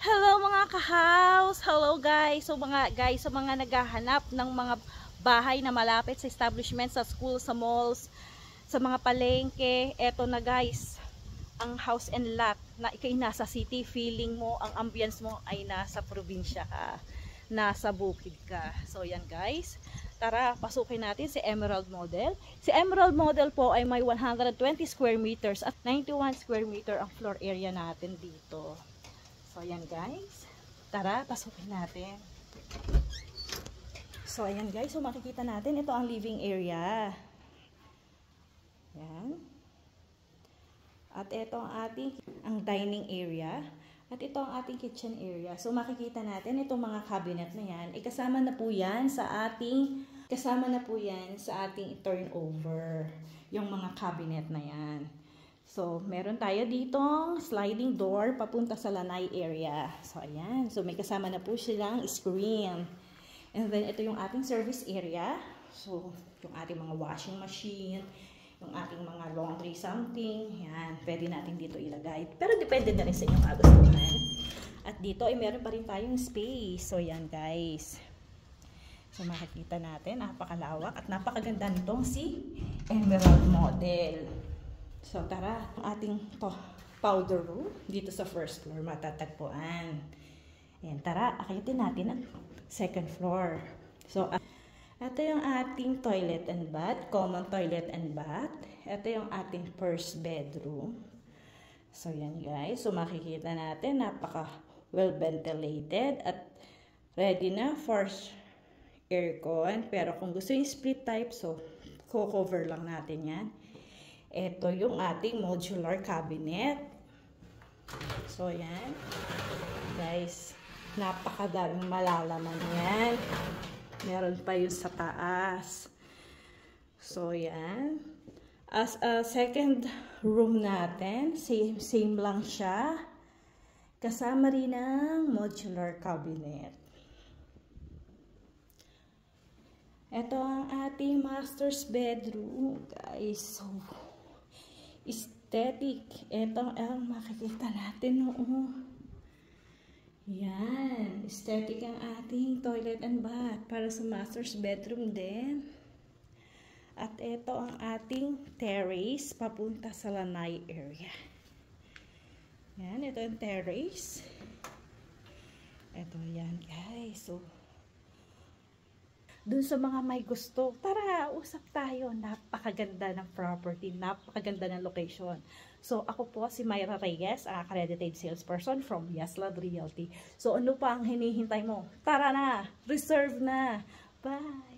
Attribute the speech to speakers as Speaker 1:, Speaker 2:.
Speaker 1: Hello mga ka-house! Hello guys! So mga guys, sa mga naghahanap ng mga bahay na malapit sa establishment, sa school, sa malls, sa mga palengke, eto na guys, ang house and lot na ikay nasa city, feeling mo, ang ambience mo ay nasa probinsya ka, nasa bukid ka. So yan guys, tara, pasukin natin si Emerald Model. Si Emerald Model po ay may 120 square meters at 91 square meter ang floor area natin dito. So, ayan guys. Tara, pasukin natin. So, ayan guys. So, makikita natin. Ito ang living area. Ayan. At ito ang ating dining area. At ito ang ating kitchen area. So, makikita natin itong mga cabinet na yan. Kasama na po yan sa ating turnover. Yung mga cabinet na yan. So, meron tayo ditong sliding door papunta sa lanay area. So, ayan. So, may kasama na po silang screen. And then, ito yung ating service area. So, yung ating mga washing machine, yung ating mga laundry something. Yan. Pwede natin dito ilagay. Pero, depende na rin sa inyong kagustuhan. At dito, ay meron pa rin tayong space. So, yan guys. So, makikita natin. Napakalawak at napakaganda nitong si Emerald Model. So, tara, ang ating powder room dito sa first floor matatagpuan. Ayan, tara, akitin natin ang second floor. So, ito yung ating toilet and bath, common toilet and bath. Ito yung ating first bedroom. So, yan guys. So, makikita natin, napaka well ventilated at ready na for aircon. Pero kung gusto yung split type, so, co-cover lang natin yan. Ito yung ating modular cabinet. So, yan. Guys, napakadaming malalaman yan. Meron pa yung sa taas. So, yan. As a second room natin, same lang siya. Kasama rin ang modular cabinet. Ito ang ating master's bedroom, guys. So, aesthetic. Ito ang makikita natin. Yan. Aesthetic ang ating toilet and bath para sa master's bedroom din. At ito ang ating terrace papunta sa lanay area. Yan. Ito ang terrace. Ito yan guys. So, dun sa mga may gusto, tara, usap tayo. Napakaganda ng property, napakaganda ng location. So, ako po si Myra Reyes, accredited salesperson from Yaslad Realty. So, ano pa ang hinihintay mo? Tara na! Reserve na! Bye!